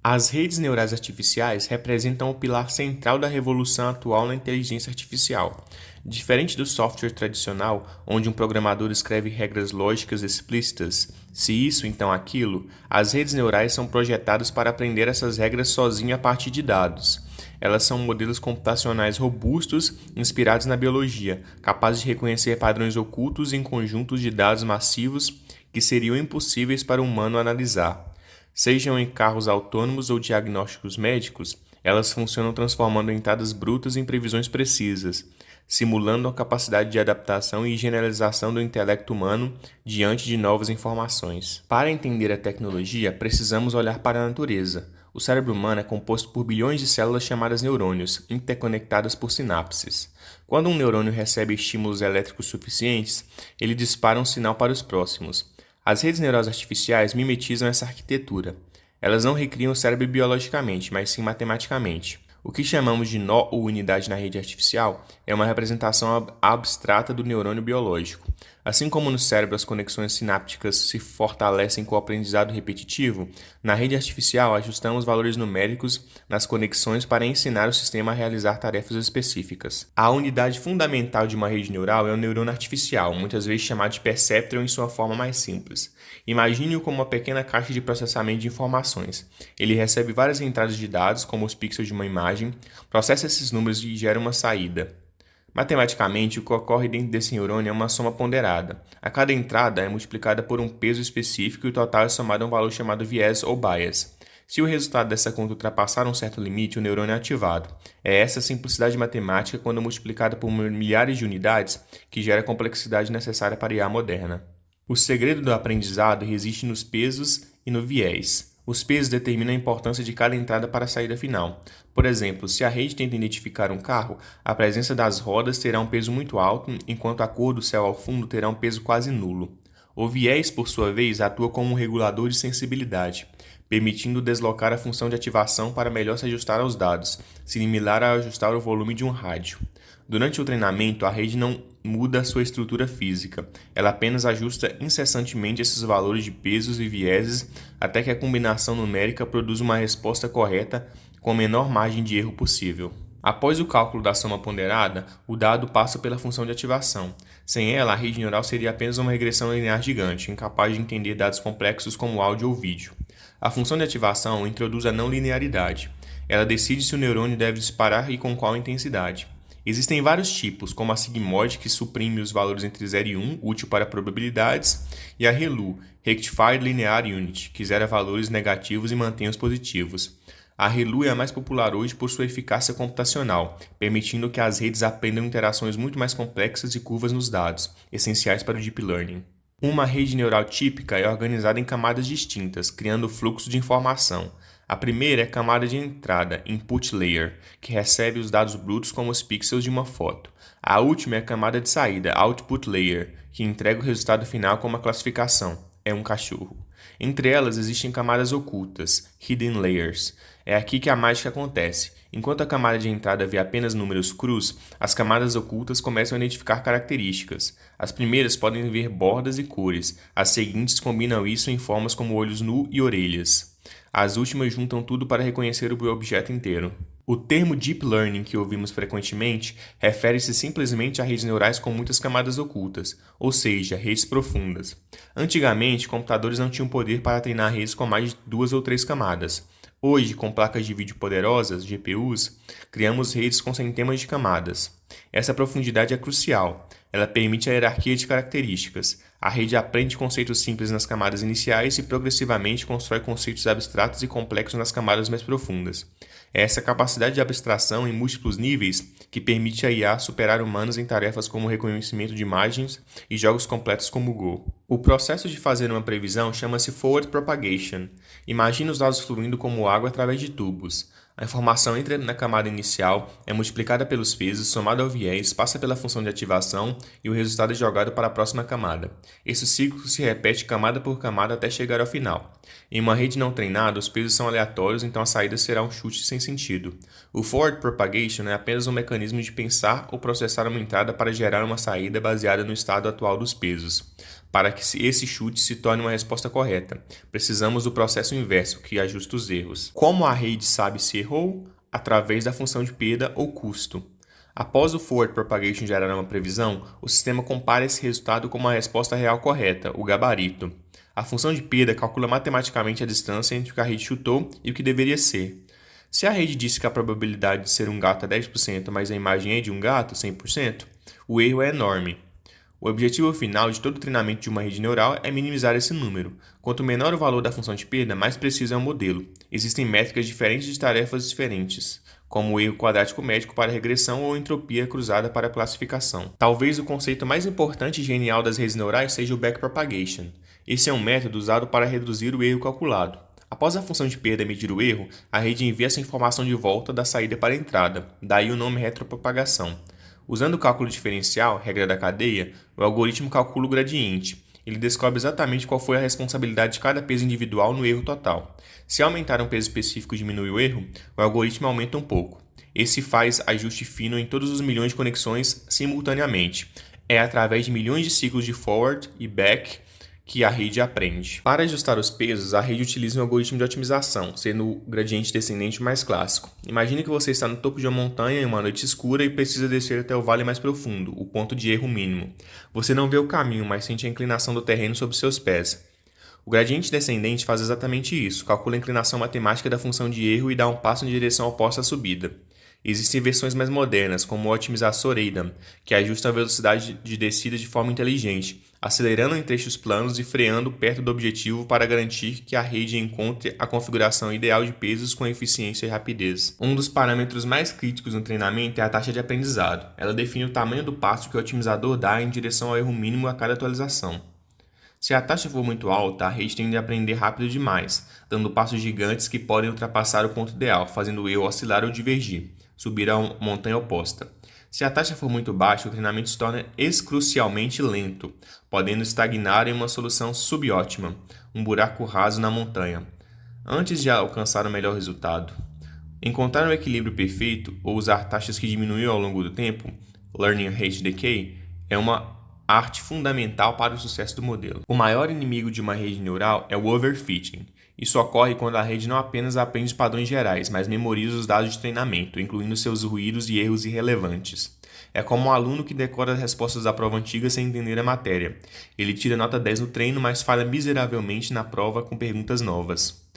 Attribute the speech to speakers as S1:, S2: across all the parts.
S1: As redes neurais artificiais representam o pilar central da revolução atual na inteligência artificial. Diferente do software tradicional, onde um programador escreve regras lógicas explícitas, se isso, então aquilo, as redes neurais são projetadas para aprender essas regras sozinho a partir de dados. Elas são modelos computacionais robustos, inspirados na biologia, capazes de reconhecer padrões ocultos em conjuntos de dados massivos que seriam impossíveis para o humano analisar. Sejam em carros autônomos ou diagnósticos médicos, elas funcionam transformando entradas brutas em previsões precisas, simulando a capacidade de adaptação e generalização do intelecto humano diante de novas informações. Para entender a tecnologia, precisamos olhar para a natureza. O cérebro humano é composto por bilhões de células chamadas neurônios, interconectadas por sinapses. Quando um neurônio recebe estímulos elétricos suficientes, ele dispara um sinal para os próximos. As redes neurais artificiais mimetizam essa arquitetura. Elas não recriam o cérebro biologicamente, mas sim matematicamente. O que chamamos de nó ou unidade na rede artificial é uma representação abstrata do neurônio biológico. Assim como no cérebro as conexões sinápticas se fortalecem com o aprendizado repetitivo, na rede artificial ajustamos valores numéricos nas conexões para ensinar o sistema a realizar tarefas específicas. A unidade fundamental de uma rede neural é o neurônio artificial, muitas vezes chamado de perceptron em sua forma mais simples. Imagine-o como uma pequena caixa de processamento de informações. Ele recebe várias entradas de dados, como os pixels de uma imagem, processa esses números e gera uma saída. Matematicamente, o que ocorre dentro desse neurônio é uma soma ponderada. A cada entrada é multiplicada por um peso específico e o total é somado a um valor chamado viés ou bias. Se o resultado dessa conta ultrapassar um certo limite, o neurônio é ativado. É essa simplicidade matemática, quando multiplicada por milhares de unidades, que gera a complexidade necessária para a IA moderna. O segredo do aprendizado reside nos pesos e no viés. Os pesos determinam a importância de cada entrada para a saída final. Por exemplo, se a rede tenta identificar um carro, a presença das rodas terá um peso muito alto, enquanto a cor do céu ao fundo terá um peso quase nulo. O viés, por sua vez, atua como um regulador de sensibilidade, permitindo deslocar a função de ativação para melhor se ajustar aos dados, similar a ajustar o volume de um rádio. Durante o treinamento, a rede não muda a sua estrutura física, ela apenas ajusta incessantemente esses valores de pesos e vieses até que a combinação numérica produza uma resposta correta com a menor margem de erro possível. Após o cálculo da soma ponderada, o dado passa pela função de ativação. Sem ela, a rede neural seria apenas uma regressão linear gigante, incapaz de entender dados complexos como áudio ou vídeo. A função de ativação introduz a não linearidade. Ela decide se o neurônio deve disparar e com qual intensidade. Existem vários tipos, como a sigmoide, que suprime os valores entre 0 e 1, útil para probabilidades, e a ReLU, Rectified Linear Unit, que zera valores negativos e mantém os positivos. A ReLU é a mais popular hoje por sua eficácia computacional, permitindo que as redes aprendam interações muito mais complexas e curvas nos dados, essenciais para o Deep Learning. Uma rede neural típica é organizada em camadas distintas, criando fluxo de informação. A primeira é a camada de entrada, Input Layer, que recebe os dados brutos como os pixels de uma foto. A última é a camada de saída, Output Layer, que entrega o resultado final como uma classificação, é um cachorro. Entre elas existem camadas ocultas, Hidden Layers. É aqui que a mágica acontece. Enquanto a camada de entrada vê apenas números crus, as camadas ocultas começam a identificar características. As primeiras podem ver bordas e cores, as seguintes combinam isso em formas como olhos nu e orelhas. As últimas juntam tudo para reconhecer o objeto inteiro. O termo Deep Learning que ouvimos frequentemente refere-se simplesmente a redes neurais com muitas camadas ocultas, ou seja, redes profundas. Antigamente, computadores não tinham poder para treinar redes com mais de 2 ou 3 camadas. Hoje, com placas de vídeo poderosas, GPUs, criamos redes com centenas de camadas. Essa profundidade é crucial. Ela permite a hierarquia de características. A rede aprende conceitos simples nas camadas iniciais e progressivamente constrói conceitos abstratos e complexos nas camadas mais profundas. É essa capacidade de abstração em múltiplos níveis que permite a IA superar humanos em tarefas como o reconhecimento de imagens e jogos completos como o Go. O processo de fazer uma previsão chama-se Forward Propagation. Imagine os dados fluindo como água através de tubos. A informação entra na camada inicial, é multiplicada pelos pesos, somada ao viés, passa pela função de ativação e o resultado é jogado para a próxima camada. Esse ciclo se repete camada por camada até chegar ao final. Em uma rede não treinada, os pesos são aleatórios, então a saída será um chute sem sentido. O Forward Propagation é apenas um mecanismo de pensar ou processar uma entrada para gerar uma saída baseada no estado atual dos pesos. Para que esse chute se torne uma resposta correta, precisamos do processo inverso, que ajusta os erros. Como a rede sabe se errou? Através da função de perda ou custo. Após o forward propagation gerar uma previsão, o sistema compara esse resultado com uma resposta real correta, o gabarito. A função de perda calcula matematicamente a distância entre o que a rede chutou e o que deveria ser. Se a rede disse que a probabilidade de ser um gato é 10%, mas a imagem é de um gato, 100%, o erro é enorme. O objetivo final de todo treinamento de uma rede neural é minimizar esse número. Quanto menor o valor da função de perda, mais preciso é o modelo. Existem métricas diferentes de tarefas diferentes, como o erro quadrático médico para regressão ou entropia cruzada para classificação. Talvez o conceito mais importante e genial das redes neurais seja o backpropagation. Esse é um método usado para reduzir o erro calculado. Após a função de perda medir o erro, a rede envia essa informação de volta da saída para a entrada, daí o nome retropropagação. Usando o cálculo diferencial, regra da cadeia, o algoritmo calcula o gradiente. Ele descobre exatamente qual foi a responsabilidade de cada peso individual no erro total. Se aumentar um peso específico e diminuir o erro, o algoritmo aumenta um pouco. Esse faz ajuste fino em todos os milhões de conexões simultaneamente. É através de milhões de ciclos de forward e back que a rede aprende. Para ajustar os pesos, a rede utiliza um algoritmo de otimização, sendo o gradiente descendente mais clássico. Imagine que você está no topo de uma montanha em uma noite escura e precisa descer até o vale mais profundo, o ponto de erro mínimo. Você não vê o caminho, mas sente a inclinação do terreno sob seus pés. O gradiente descendente faz exatamente isso, calcula a inclinação matemática da função de erro e dá um passo em direção oposta à subida. Existem versões mais modernas, como o otimizador Adam, que ajusta a velocidade de descida de forma inteligente, acelerando em trechos planos e freando perto do objetivo para garantir que a rede encontre a configuração ideal de pesos com eficiência e rapidez. Um dos parâmetros mais críticos no treinamento é a taxa de aprendizado. Ela define o tamanho do passo que o otimizador dá em direção ao erro mínimo a cada atualização. Se a taxa for muito alta, a rede tende a aprender rápido demais, dando passos gigantes que podem ultrapassar o ponto ideal, fazendo o erro oscilar ou divergir, subir a montanha oposta. Se a taxa for muito baixa, o treinamento se torna excrucialmente lento, podendo estagnar em uma solução subótima, um buraco raso na montanha, antes de alcançar o melhor resultado. Encontrar um equilíbrio perfeito ou usar taxas que diminuem ao longo do tempo, Learning Rate Decay, é uma arte fundamental para o sucesso do modelo. O maior inimigo de uma rede neural é o overfitting. Isso ocorre quando a rede não apenas aprende padrões gerais, mas memoriza os dados de treinamento, incluindo seus ruídos e erros irrelevantes. É como um aluno que decora as respostas da prova antiga sem entender a matéria. Ele tira nota 10 no treino, mas falha miseravelmente na prova com perguntas novas.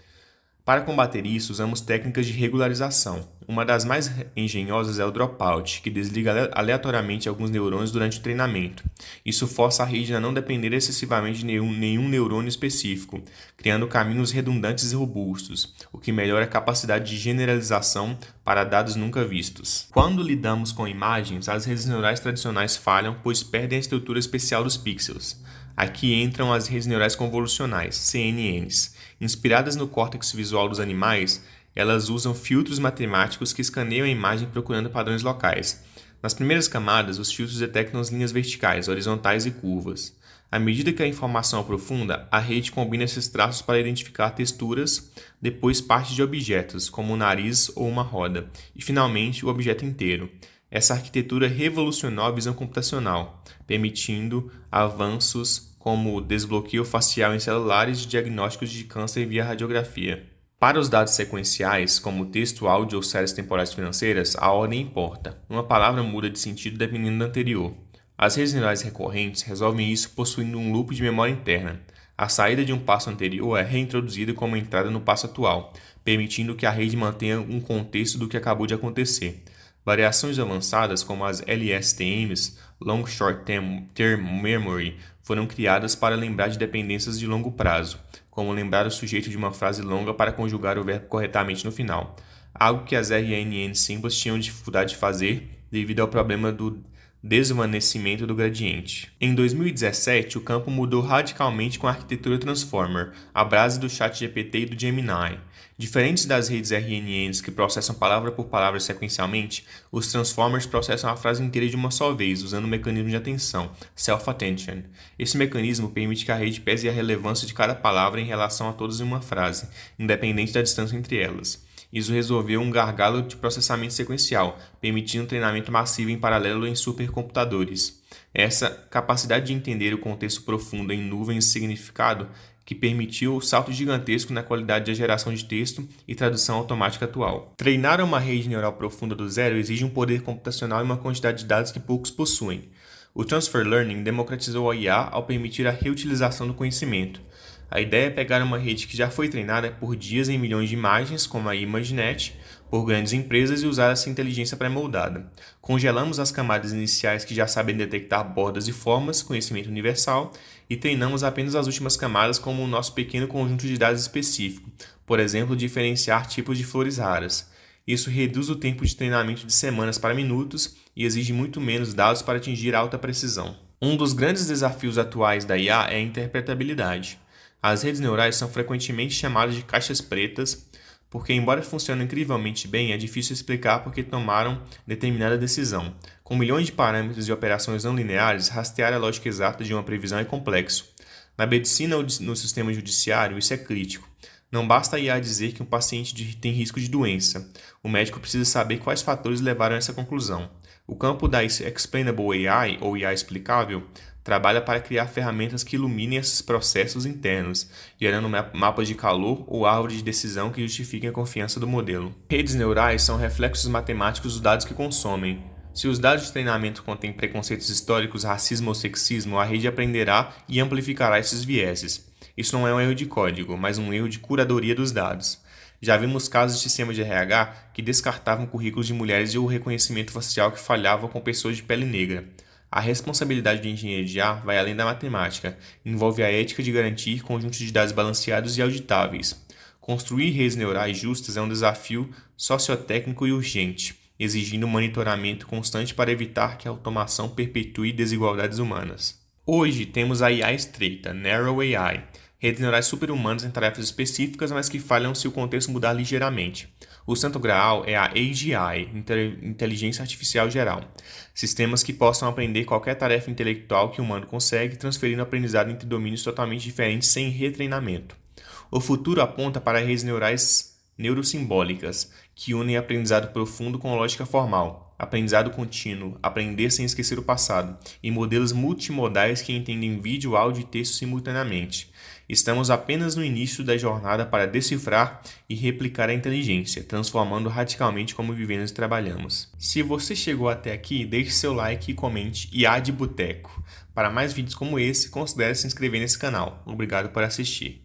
S1: Para combater isso, usamos técnicas de regularização. Uma das mais engenhosas é o dropout, que desliga aleatoriamente alguns neurônios durante o treinamento. Isso força a rede a não depender excessivamente de nenhum neurônio específico, criando caminhos redundantes e robustos, o que melhora a capacidade de generalização para dados nunca vistos. Quando lidamos com imagens, as redes neurais tradicionais falham, pois perdem a estrutura especial dos pixels. Aqui entram as redes neurais convolucionais, CNNs. Inspiradas no córtex visual dos animais, elas usam filtros matemáticos que escaneiam a imagem procurando padrões locais. Nas primeiras camadas, os filtros detectam as linhas verticais, horizontais e curvas. À medida que a informação aprofunda, a rede combina esses traços para identificar texturas, depois partes de objetos, como o nariz ou uma roda, e finalmente o objeto inteiro. Essa arquitetura revolucionou a visão computacional, permitindo avanços como o desbloqueio facial em celulares de diagnósticos de câncer via radiografia. Para os dados sequenciais, como texto, áudio ou séries temporais financeiras, a ordem importa. Uma palavra muda de sentido dependendo da anterior. As redes neurais recorrentes resolvem isso possuindo um loop de memória interna. A saída de um passo anterior é reintroduzida como entrada no passo atual, permitindo que a rede mantenha um contexto do que acabou de acontecer. Variações avançadas, como as LSTMs, Long Short Term Memory, foram criadas para lembrar de dependências de longo prazo, como lembrar o sujeito de uma frase longa para conjugar o verbo corretamente no final, algo que as RNN simples tinham dificuldade de fazer devido ao problema do desvanecimento do gradiente. Em 2017, o campo mudou radicalmente com a arquitetura Transformer, a base do ChatGPT e do Gemini. Diferentes das redes RNNs que processam palavra por palavra sequencialmente, os Transformers processam a frase inteira de uma só vez, usando o mecanismo de atenção, Self-Attention. Esse mecanismo permite que a rede pese a relevância de cada palavra em relação a todas em uma frase, independente da distância entre elas. Isso resolveu um gargalo de processamento sequencial, permitindo um treinamento massivo em paralelo em supercomputadores. Essa capacidade de entender o contexto profundo em nuvens de significado que permitiu o salto gigantesco na qualidade de geração de texto e tradução automática atual. Treinar uma rede neural profunda do zero exige um poder computacional e uma quantidade de dados que poucos possuem. O Transfer Learning democratizou a IA ao permitir a reutilização do conhecimento. A ideia é pegar uma rede que já foi treinada por dias em milhões de imagens, como a ImageNet, por grandes empresas e usar essa inteligência pré-moldada. Congelamos as camadas iniciais que já sabem detectar bordas e formas, conhecimento universal, e treinamos apenas as últimas camadas como o nosso pequeno conjunto de dados específico, por exemplo, diferenciar tipos de flores raras. Isso reduz o tempo de treinamento de semanas para minutos e exige muito menos dados para atingir alta precisão. Um dos grandes desafios atuais da IA é a interpretabilidade. As redes neurais são frequentemente chamadas de caixas pretas, porque, embora funcionem incrivelmente bem, é difícil explicar por que tomaram determinada decisão. Com milhões de parâmetros e operações não lineares, rastrear a lógica exata de uma previsão é complexo. Na medicina ou no sistema judiciário, isso é crítico. Não basta a IA dizer que um paciente tem risco de doença. O médico precisa saber quais fatores levaram a essa conclusão. O campo da Explainable AI, ou IA explicável, trabalha para criar ferramentas que iluminem esses processos internos, gerando mapas de calor ou árvore de decisão que justifiquem a confiança do modelo. Redes neurais são reflexos matemáticos dos dados que consomem. Se os dados de treinamento contêm preconceitos históricos, racismo ou sexismo, a rede aprenderá e amplificará esses vieses. Isso não é um erro de código, mas um erro de curadoria dos dados. Já vimos casos de sistemas de RH que descartavam currículos de mulheres e o reconhecimento facial que falhavam com pessoas de pele negra. A responsabilidade do engenheiro de IA vai além da matemática, envolve a ética de garantir conjuntos de dados balanceados e auditáveis. Construir redes neurais justas é um desafio sociotécnico e urgente, exigindo um monitoramento constante para evitar que a automação perpetue desigualdades humanas. Hoje temos a IA estreita, Narrow AI, redes neurais super-humanas em tarefas específicas, mas que falham se o contexto mudar ligeiramente. O santo graal é a AGI, Inteligência Artificial Geral. Sistemas que possam aprender qualquer tarefa intelectual que o humano consegue, transferindo aprendizado entre domínios totalmente diferentes sem retreinamento. O futuro aponta para redes neurais neurosimbólicas, que unem aprendizado profundo com lógica formal, aprendizado contínuo, aprender sem esquecer o passado, e modelos multimodais que entendem vídeo, áudio e texto simultaneamente. Estamos apenas no início da jornada para decifrar e replicar a inteligência, transformando radicalmente como vivemos e trabalhamos. Se você chegou até aqui, deixe seu like e comente IA de Boteco. Para mais vídeos como esse, considere se inscrever nesse canal. Obrigado por assistir.